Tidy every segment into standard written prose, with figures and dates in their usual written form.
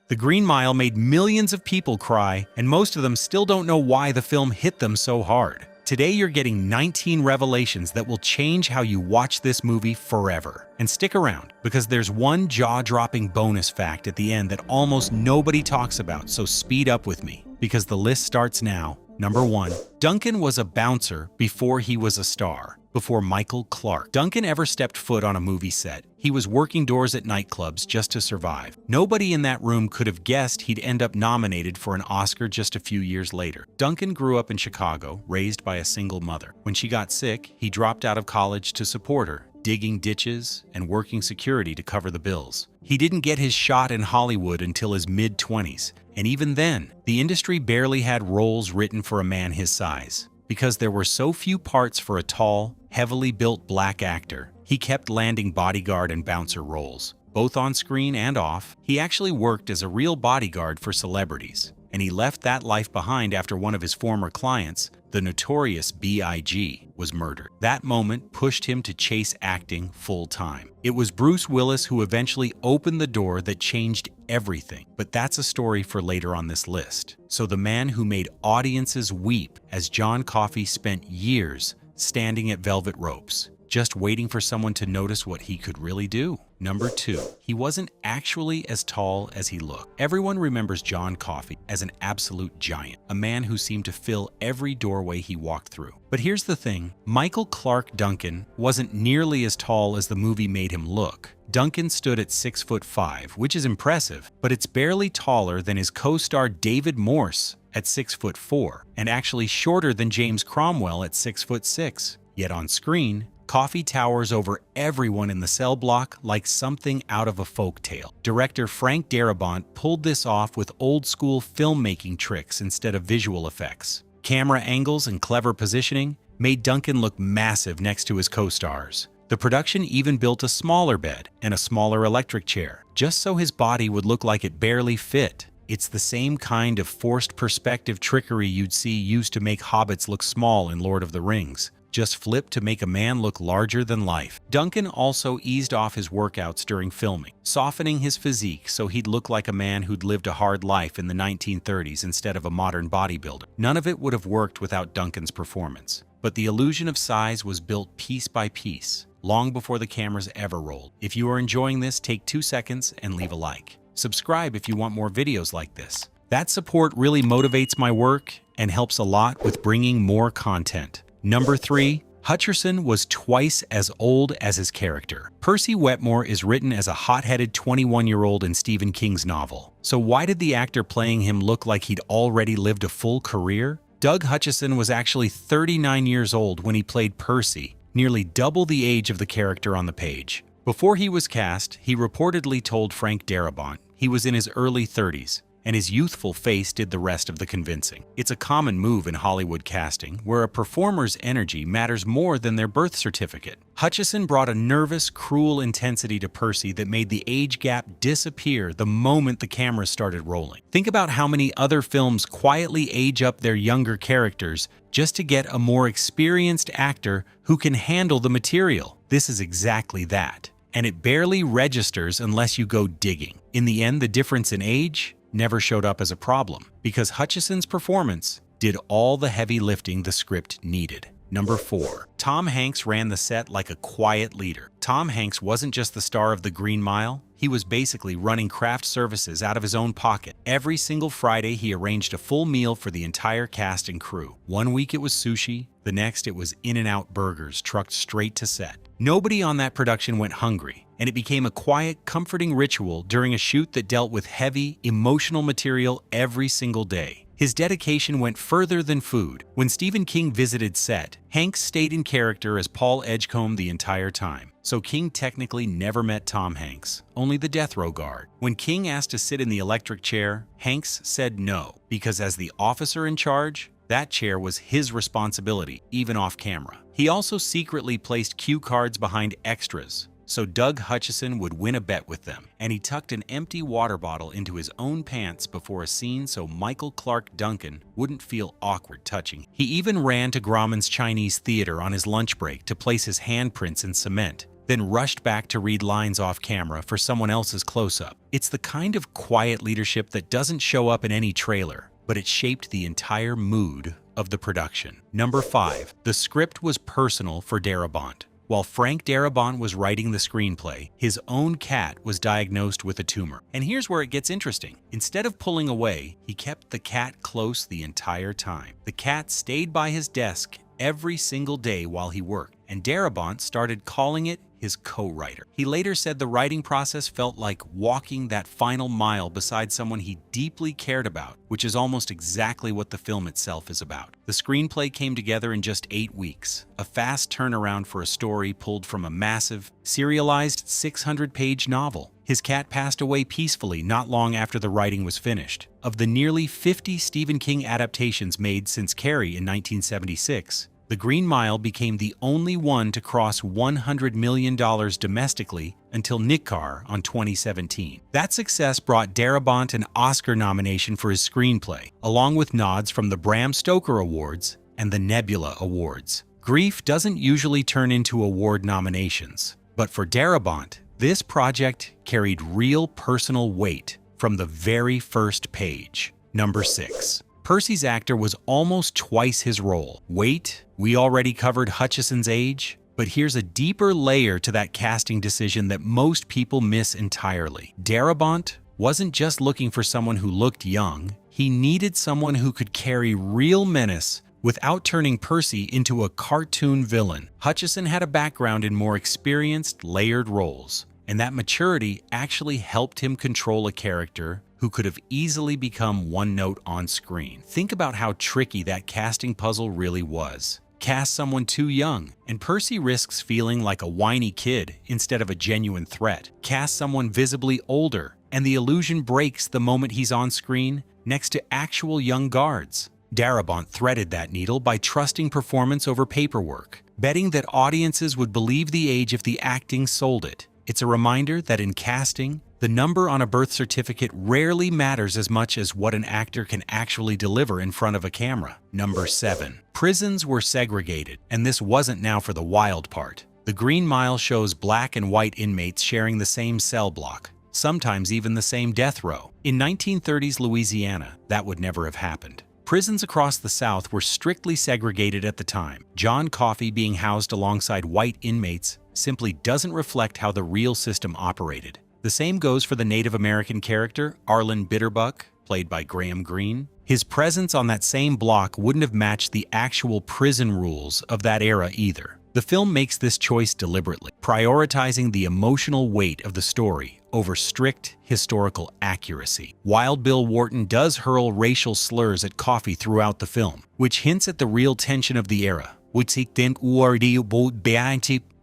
The Green Mile made millions of people cry, and most of them still don't know why the film hit them so hard. Today you're getting 19 revelations that will change how you watch this movie forever. And stick around, because there's one jaw-dropping bonus fact at the end that almost nobody talks about, so speed up with me, because the list starts now. Number 1. Duncan was a bouncer before he was a star. Before Michael Clarke Duncan ever stepped foot on a movie set, he was working doors at nightclubs just to survive. Nobody in that room could have guessed he'd end up nominated for an Oscar just a few years later. Duncan grew up in Chicago, raised by a single mother. When she got sick, he dropped out of college to support her, digging ditches and working security to cover the bills. He didn't get his shot in Hollywood until his mid-20s, and even then, the industry barely had roles written for a man his size. Because there were so few parts for a tall, heavily built black actor, he kept landing bodyguard and bouncer roles. Both on screen and off, he actually worked as a real bodyguard for celebrities. And he left that life behind after one of his former clients, the Notorious B.I.G, was murdered. That moment pushed him to chase acting full-time. It was Bruce Willis who eventually opened the door that changed everything. But that's a story for later on this list. So the man who made audiences weep as John Coffey spent years standing at velvet ropes, just waiting for someone to notice what he could really do. Number 2. He wasn't actually as tall as he looked. Everyone remembers John Coffey as an absolute giant, a man who seemed to fill every doorway he walked through. But here's the thing, Michael Clarke Duncan wasn't nearly as tall as the movie made him look. Duncan stood at 6'5", which is impressive, but it's barely taller than his co-star David Morse at 6'4", and actually shorter than James Cromwell at 6'6". Yet on screen, Coffey towers over everyone in the cell block like something out of a folk tale. Director Frank Darabont pulled this off with old-school filmmaking tricks instead of visual effects. Camera angles and clever positioning made Duncan look massive next to his co-stars. The production even built a smaller bed and a smaller electric chair, just so his body would look like it barely fit. It's the same kind of forced perspective trickery you'd see used to make hobbits look small in Lord of the Rings, just flipped to make a man look larger than life. Duncan also eased off his workouts during filming, softening his physique so he'd look like a man who'd lived a hard life in the 1930s instead of a modern bodybuilder. None of it would have worked without Duncan's performance. But the illusion of size was built piece by piece, long before the cameras ever rolled. If you are enjoying this, take 2 seconds and leave a like. Subscribe if you want more videos like this. That support really motivates my work and helps a lot with bringing more content. Number 3. Hutcherson was twice as old as his character. Percy Wetmore is written as a hot-headed 21-year-old in Stephen King's novel. So why did the actor playing him look like he'd already lived a full career? Doug Hutchison was actually 39 years old when he played Percy, nearly double the age of the character on the page. Before he was cast, he reportedly told Frank Darabont he was in his early 30s, and his youthful face did the rest of the convincing. It's a common move in Hollywood casting, where a performer's energy matters more than their birth certificate. Hutchison brought a nervous, cruel intensity to Percy that made the age gap disappear the moment the camera started rolling. Think about how many other films quietly age up their younger characters just to get a more experienced actor who can handle the material. This is exactly that. And it barely registers unless you go digging. In the end, the difference in age never showed up as a problem, because Hutchison's performance did all the heavy lifting the script needed. Number 4. Tom Hanks ran the set like a quiet leader. Tom Hanks wasn't just the star of The Green Mile, he was basically running craft services out of his own pocket. Every single Friday, he arranged a full meal for the entire cast and crew. One week it was sushi, the next it was In-N-Out burgers trucked straight to set. Nobody on that production went hungry, and it became a quiet, comforting ritual during a shoot that dealt with heavy, emotional material every single day. His dedication went further than food. When Stephen King visited set, Hanks stayed in character as Paul Edgecombe the entire time. So King technically never met Tom Hanks, only the death row guard. When King asked to sit in the electric chair, Hanks said no, because as the officer in charge, that chair was his responsibility, even off camera. He also secretly placed cue cards behind extras, so Doug Hutchison would win a bet with them, and he tucked an empty water bottle into his own pants before a scene so Michael Clarke Duncan wouldn't feel awkward touching. He even ran to Grauman's Chinese theater on his lunch break to place his handprints in cement. then rushed back to read lines off camera for someone else's close-up. It's the kind of quiet leadership that doesn't show up in any trailer, but it shaped the entire mood of the production. Number 5. The script was personal for Darabont. While Frank Darabont was writing the screenplay, his own cat was diagnosed with a tumor. And here's where it gets interesting. Instead of pulling away, he kept the cat close the entire time. The cat stayed by his desk every single day while he worked, and Darabont started calling it his co-writer. He later said the writing process felt like walking that final mile beside someone he deeply cared about, which is almost exactly what the film itself is about. The screenplay came together in just 8 weeks, a fast turnaround for a story pulled from a massive, serialized 600-page novel. His cat passed away peacefully not long after the writing was finished. Of the nearly 50 Stephen King adaptations made since Carrie in 1976, The Green Mile became the only one to cross $100 million domestically until Nickar on 2017. That success brought Darabont an Oscar nomination for his screenplay, along with nods from the Bram Stoker Awards and the Nebula Awards. Grief doesn't usually turn into award nominations, but for Darabont, this project carried real personal weight from the very first page. Number 6. Percy's actor was almost twice his role. Wait, we already covered Hutchison's age, but here's a deeper layer to that casting decision that most people miss entirely. Darabont wasn't just looking for someone who looked young, he needed someone who could carry real menace without turning Percy into a cartoon villain. Hutchison had a background in more experienced, layered roles, and that maturity actually helped him control a character who could have easily become one note on screen. Think about how tricky that casting puzzle really was. Cast someone too young, and Percy risks feeling like a whiny kid instead of a genuine threat. Cast someone visibly older, and the illusion breaks the moment he's on screen next to actual young guards. Darabont threaded that needle by trusting performance over paperwork, betting that audiences would believe the age if the acting sold it. It's a reminder that in casting, the number on a birth certificate rarely matters as much as what an actor can actually deliver in front of a camera. Number 7. Prisons were segregated, and this wasn't now for the wild part. The Green Mile shows black and white inmates sharing the same cell block, sometimes even the same death row. In 1930s Louisiana, that would never have happened. Prisons across the South were strictly segregated at the time. John Coffey being housed alongside white inmates simply doesn't reflect how the real system operated. The same goes for the Native American character, Arlen Bitterbuck, played by Graham Greene. His presence on that same block wouldn't have matched the actual prison rules of that era either. The film makes this choice deliberately, prioritizing the emotional weight of the story over strict historical accuracy. Wild Bill Wharton does hurl racial slurs at Coffey throughout the film, which hints at the real tension of the era.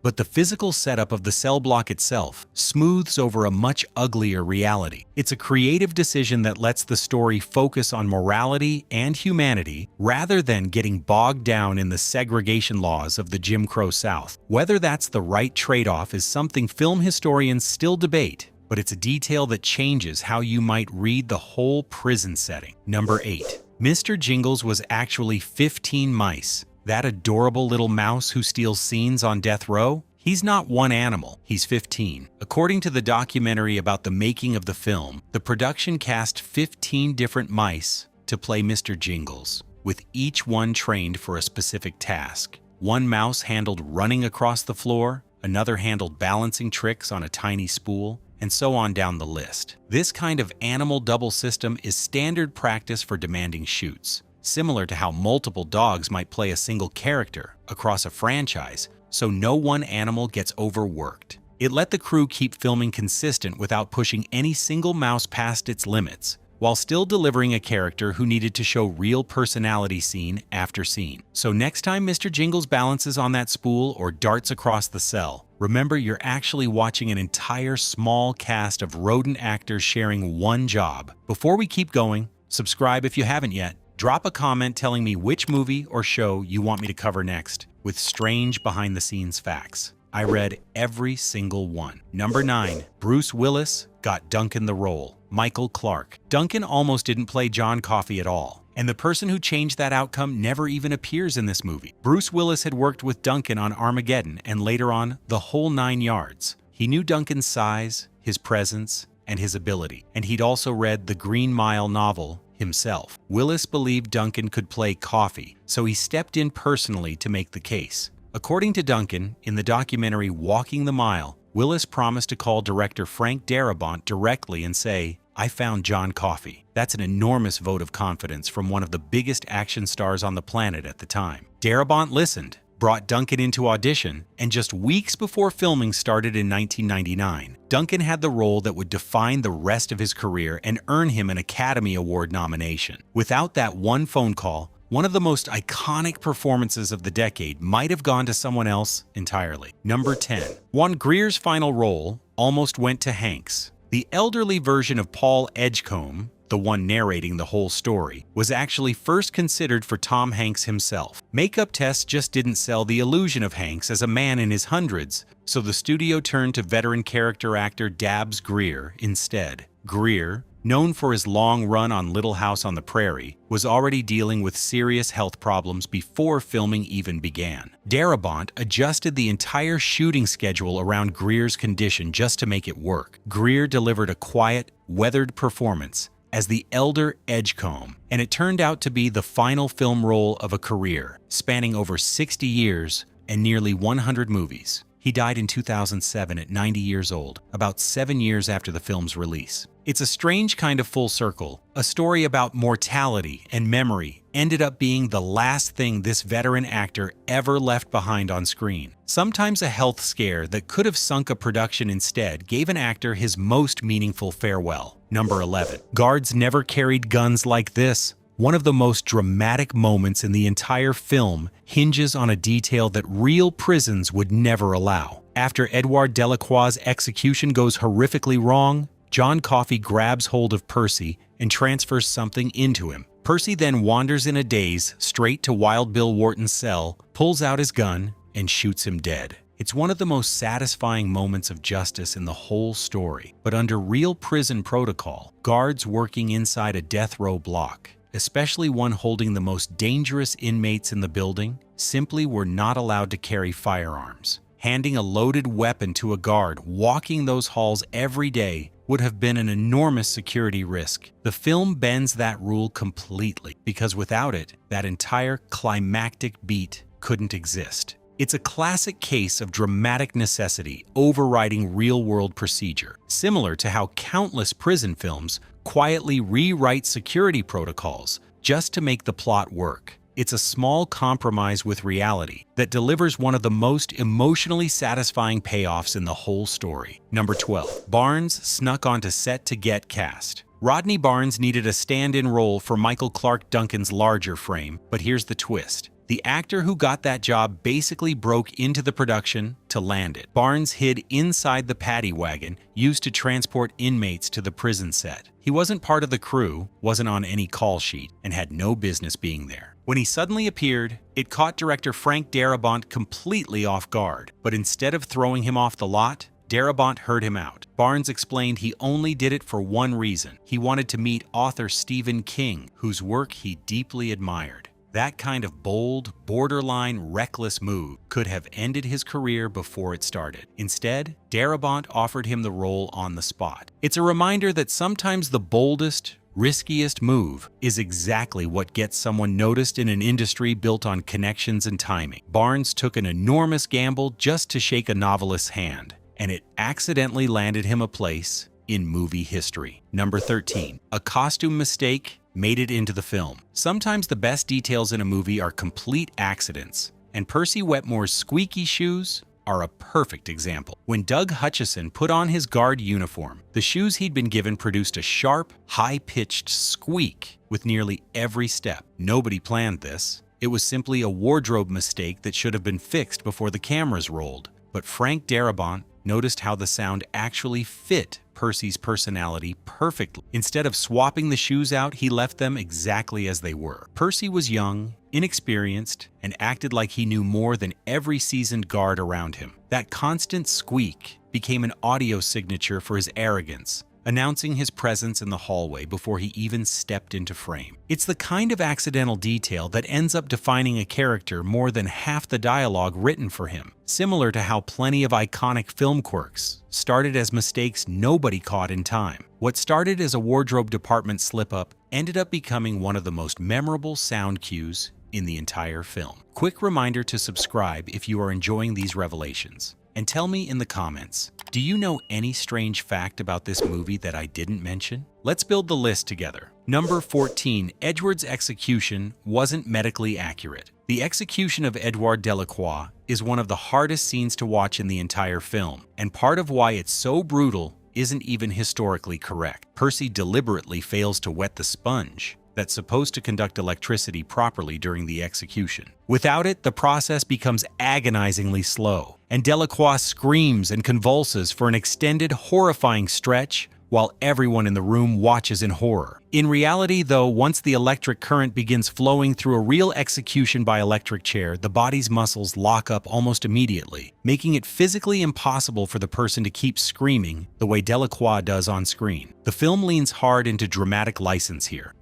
But the physical setup of the cell block itself smooths over a much uglier reality. It's a creative decision that lets the story focus on morality and humanity rather than getting bogged down in the segregation laws of the Jim Crow South. Whether that's the right trade-off is something film historians still debate, but it's a detail that changes how you might read the whole prison setting. Number 8. Mr. Jingles was actually 15 mice. That adorable little mouse who steals scenes on death row? He's not one animal, he's 15. According to the documentary about the making of the film, the production cast 15 different mice to play Mr. Jingles, with each one trained for a specific task. One mouse handled running across the floor, another handled balancing tricks on a tiny spool, and so on down the list. This kind of animal double system is standard practice for demanding shoots, similar to how multiple dogs might play a single character across a franchise, so no one animal gets overworked. It let the crew keep filming consistent without pushing any single mouse past its limits, while still delivering a character who needed to show real personality scene after scene. So next time Mr. Jingles balances on that spool or darts across the cell, remember you're actually watching an entire small cast of rodent actors sharing one job. Before we keep going, subscribe if you haven't yet. Drop a comment telling me which movie or show you want me to cover next, with strange behind-the-scenes facts. I read every single one. Number 9. Bruce Willis got Duncan the role. Michael Clarke. Duncan almost didn't play John Coffey at all. And the person who changed that outcome never even appears in this movie. Bruce Willis had worked with Duncan on Armageddon and later on The Whole Nine Yards. He knew Duncan's size, his presence, and his ability, and he'd also read the Green Mile novel himself. Willis believed Duncan could play Coffey, so he stepped in personally to make the case. According to Duncan, in the documentary Walking the Mile, Willis promised to call director Frank Darabont directly and say, "I found John Coffey." That's an enormous vote of confidence from one of the biggest action stars on the planet at the time. Darabont listened, brought Duncan into audition, and just weeks before filming started in 1999, Duncan had the role that would define the rest of his career and earn him an Academy Award nomination. Without that one phone call, one of the most iconic performances of the decade might have gone to someone else entirely. Number 10. Juan Greer's final role almost went to Hanks. The elderly version of Paul Edgecombe, the one narrating the whole story, was actually first considered for Tom Hanks himself. Makeup tests just didn't sell the illusion of Hanks as a man in his hundreds, so the studio turned to veteran character actor Dabs Greer instead. Greer, known for his long run on Little House on the Prairie, was already dealing with serious health problems before filming even began. Darabont adjusted the entire shooting schedule around Greer's condition just to make it work. Greer delivered a quiet, weathered performance as the elder Edgecombe, and it turned out to be the final film role of a career, spanning over 60 years and nearly 100 movies. He died in 2007 at 90 years old, about 7 years after the film's release. It's a strange kind of full circle. A story about mortality and memory ended up being the last thing this veteran actor ever left behind on screen. Sometimes a health scare that could have sunk a production instead gave an actor his most meaningful farewell. Number 11. Guards never carried guns like this. One of the most dramatic moments in the entire film hinges on a detail that real prisons would never allow. After Edouard Delacroix's execution goes horrifically wrong, John Coffey grabs hold of Percy and transfers something into him. Percy then wanders in a daze straight to Wild Bill Wharton's cell, pulls out his gun, and shoots him dead. It's one of the most satisfying moments of justice in the whole story. But under real prison protocol, guards working inside a death row block, especially one holding the most dangerous inmates in the building, simply were not allowed to carry firearms. Handing a loaded weapon to a guard walking those halls every day would have been an enormous security risk. The film bends that rule completely, because without it, that entire climactic beat couldn't exist. It's a classic case of dramatic necessity overriding real-world procedure, similar to how countless prison films quietly rewrite security protocols just to make the plot work. It's a small compromise with reality that delivers one of the most emotionally satisfying payoffs in the whole story. Number 12. Barnes snuck onto set to get cast. Rodney Barnes needed a stand-in role for Michael Clarke Duncan's larger frame, but here's the twist. The actor who got that job basically broke into the production to land it. Barnes hid inside the paddy wagon used to transport inmates to the prison set. He wasn't part of the crew, wasn't on any call sheet, and had no business being there. When he suddenly appeared, it caught director Frank Darabont completely off guard. But instead of throwing him off the lot, Darabont heard him out. Barnes explained he only did it for one reason. He wanted to meet author Stephen King, whose work he deeply admired. That kind of bold, borderline reckless move could have ended his career before it started. Instead, Darabont offered him the role on the spot. It's a reminder that sometimes the boldest, riskiest move is exactly what gets someone noticed in an industry built on connections and timing. Barnes took an enormous gamble just to shake a novelist's hand, and it accidentally landed him a place in movie history. Number 13. A costume mistake made it into the film. Sometimes the best details in a movie are complete accidents, and Percy Wetmore's squeaky shoes are a perfect example. When Doug Hutchison put on his guard uniform, the shoes he'd been given produced a sharp, high-pitched squeak with nearly every step. Nobody planned this. It was simply a wardrobe mistake that should have been fixed before the cameras rolled. But Frank Darabont noticed how the sound actually fit Percy's personality perfectly. Instead of swapping the shoes out, he left them exactly as they were. Percy was young, inexperienced, and acted like he knew more than every seasoned guard around him. That constant squeak became an audio signature for his arrogance, announcing his presence in the hallway before he even stepped into frame. It's the kind of accidental detail that ends up defining a character more than half the dialogue written for him, similar to how plenty of iconic film quirks started as mistakes nobody caught in time. What started as a wardrobe department slip-up ended up becoming one of the most memorable sound cues in the entire film. Quick reminder to subscribe if you are enjoying these revelations. And tell me in the comments, do you know any strange fact about this movie that I didn't mention? Let's build the list together. Number 14, Edward's execution wasn't medically accurate. The execution of Edouard Delacroix is one of the hardest scenes to watch in the entire film, and part of why it's so brutal isn't even historically correct. Percy deliberately fails to wet the sponge that's supposed to conduct electricity properly during the execution. Without it, the process becomes agonizingly slow, and Delacroix screams and convulses for an extended, horrifying stretch while everyone in the room watches in horror. In reality, though, once the electric current begins flowing through a real execution by electric chair, the body's muscles lock up almost immediately, making it physically impossible for the person to keep screaming the way Delacroix does on screen. The film leans hard into dramatic license here,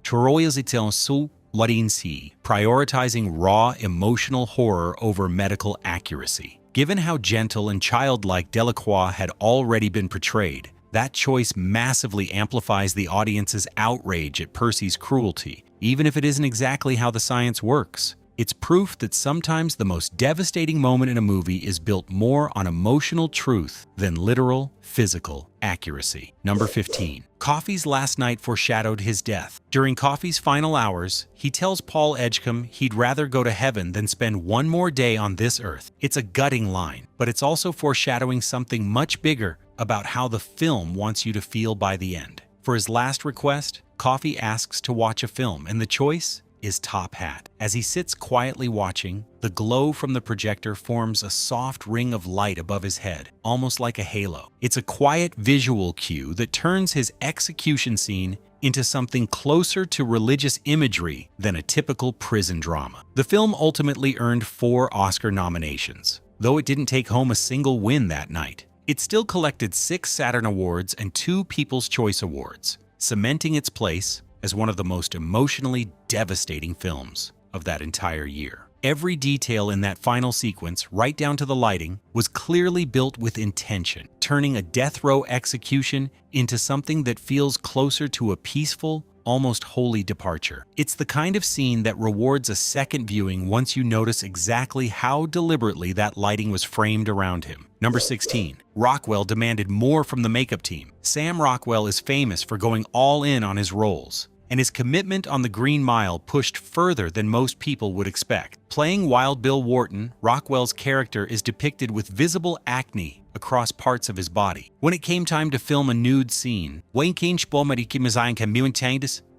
prioritizing raw, emotional horror over medical accuracy. Given how gentle and childlike Delacroix had already been portrayed, that choice massively amplifies the audience's outrage at Percy's cruelty, even if it isn't exactly how the science works. It's proof that sometimes the most devastating moment in a movie is built more on emotional truth than literal, physical accuracy. Number 15. Coffey's last night foreshadowed his death. During Coffey's final hours, he tells Paul Edgecombe he'd rather go to heaven than spend one more day on this earth. It's a gutting line, but it's also foreshadowing something much bigger about how the film wants you to feel by the end. For his last request, Coffey asks to watch a film, and the choice is Top Hat. As he sits quietly watching, the glow from the projector forms a soft ring of light above his head, almost like a halo. It's a quiet visual cue that turns his execution scene into something closer to religious imagery than a typical prison drama. The film ultimately earned 4 Oscar nominations, though it didn't take home a single win that night. It still collected 6 Saturn Awards and 2 People's Choice Awards, cementing its place as one of the most emotionally devastating films of that entire year. Every detail in that final sequence, right down to the lighting, was clearly built with intention, turning a death row execution into something that feels closer to a peaceful, almost holy departure. It's the kind of scene that rewards a second viewing once you notice exactly how deliberately that lighting was framed around him. Number 16. Rockwell demanded more from the makeup team. Sam Rockwell is famous for going all in on his roles, and his commitment on the Green Mile pushed further than most people would expect. Playing Wild Bill Wharton, Rockwell's character is depicted with visible acne across parts of his body. When it came time to film a nude scene,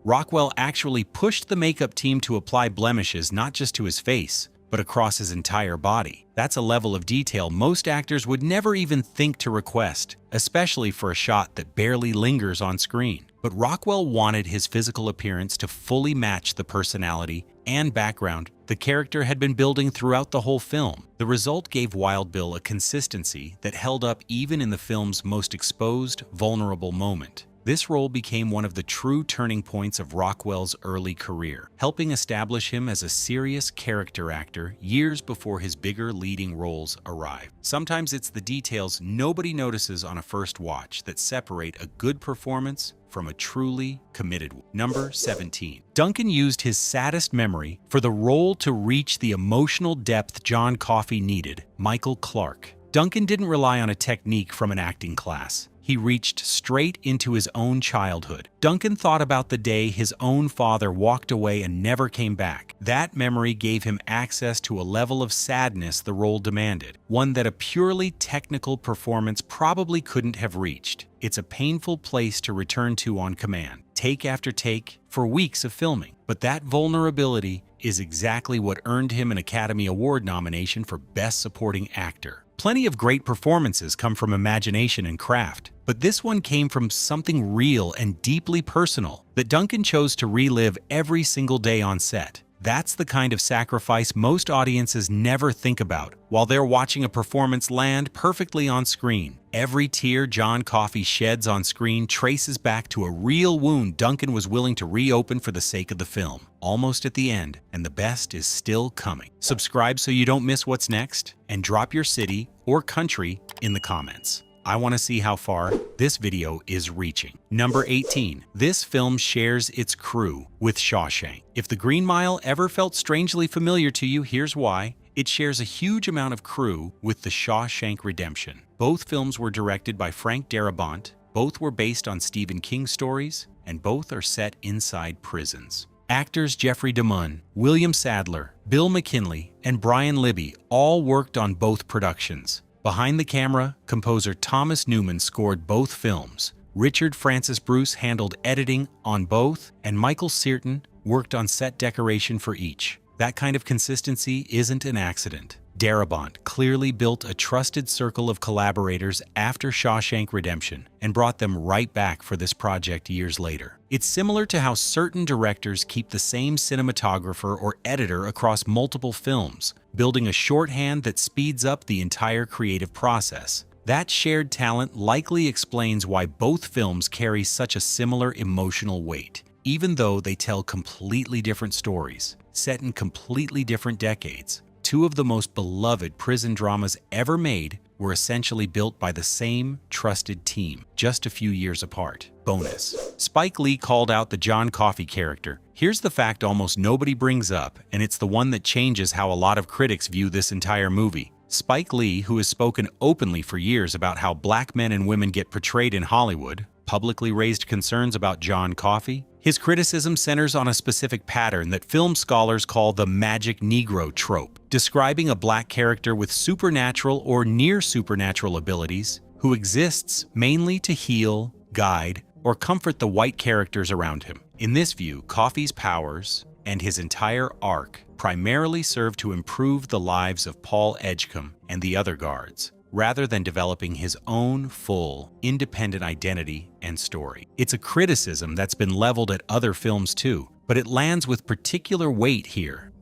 Rockwell actually pushed the makeup team to apply blemishes not just to his face, but across his entire body. That's a level of detail most actors would never even think to request, especially for a shot that barely lingers on screen. But Rockwell wanted his physical appearance to fully match the personality and background the character had been building throughout the whole film. The result gave Wild Bill a consistency that held up even in the film's most exposed, vulnerable moment. This role became one of the true turning points of Rockwell's early career, helping establish him as a serious character actor years before his bigger leading roles arrived. Sometimes it's the details nobody notices on a first watch that separate a good performance from a truly committed one. Number 17. Duncan used his saddest memory for the role to reach the emotional depth John Coffey needed, Michael Clarke. Duncan didn't rely on a technique from an acting class. He reached straight into his own childhood. Duncan thought about the day his own father walked away and never came back. That memory gave him access to a level of sadness the role demanded, one that a purely technical performance probably couldn't have reached. It's a painful place to return to on command, take after take, for weeks of filming. But that vulnerability is exactly what earned him an Academy Award nomination for Best Supporting Actor. Plenty of great performances come from imagination and craft, but this one came from something real and deeply personal that Duncan chose to relive every single day on set. That's the kind of sacrifice most audiences never think about while they're watching a performance land perfectly on screen. Every tear John Coffey sheds on screen traces back to a real wound Duncan was willing to reopen for the sake of the film. Almost at the end, and the best is still coming. Subscribe so you don't miss what's next, and drop your city or country in the comments. I want to see how far this video is reaching. Number 18. This film shares its crew with Shawshank. If The Green Mile ever felt strangely familiar to you, here's why. It shares a huge amount of crew with The Shawshank Redemption. Both films were directed by Frank Darabont, both were based on Stephen King stories, and both are set inside prisons. Actors Jeffrey DeMunn, William Sadler, Bill McKinley, and Brian Libby all worked on both productions. Behind the camera, composer Thomas Newman scored both films. Richard Francis Bruce handled editing on both, and Michael Searton worked on set decoration for each. That kind of consistency isn't an accident. Darabont clearly built a trusted circle of collaborators after Shawshank Redemption and brought them right back for this project years later. It's similar to how certain directors keep the same cinematographer or editor across multiple films, building a shorthand that speeds up the entire creative process. That shared talent likely explains why both films carry such a similar emotional weight, even though they tell completely different stories, set in completely different decades. Two of the most beloved prison dramas ever made were essentially built by the same trusted team, just a few years apart. Bonus. Spike Lee called out the John Coffey character. Here's the fact almost nobody brings up, and it's the one that changes how a lot of critics view this entire movie. Spike Lee, who has spoken openly for years about how black men and women get portrayed in Hollywood, publicly raised concerns about John Coffey. His criticism centers on a specific pattern that film scholars call the magic Negro trope, describing a black character with supernatural or near-supernatural abilities who exists mainly to heal, guide, or comfort the white characters around him. In this view, Coffey's powers and his entire arc primarily serve to improve the lives of Paul Edgecombe and the other guards, rather than developing his own full, independent identity and story. It's a criticism that's been leveled at other films too, but it lands with particular weight here.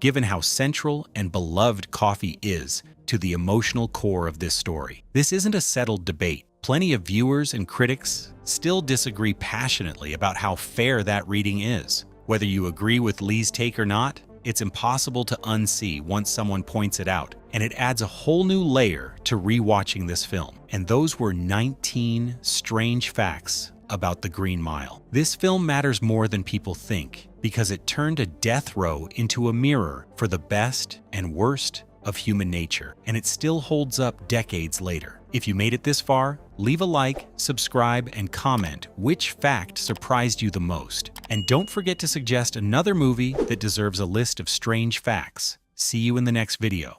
Given how central and beloved Coffey is to the emotional core of this story. This isn't a settled debate. Plenty of viewers and critics still disagree passionately about how fair that reading is. Whether you agree with Lee's take or not, it's impossible to unsee once someone points it out, and it adds a whole new layer to rewatching this film. And those were 19 strange facts about The Green Mile. This film matters more than people think because it turned a death row into a mirror for the best and worst of human nature, and it still holds up decades later. If you made it this far, leave a like, subscribe, and comment which fact surprised you the most. And don't forget to suggest another movie that deserves a list of strange facts. See you in the next video.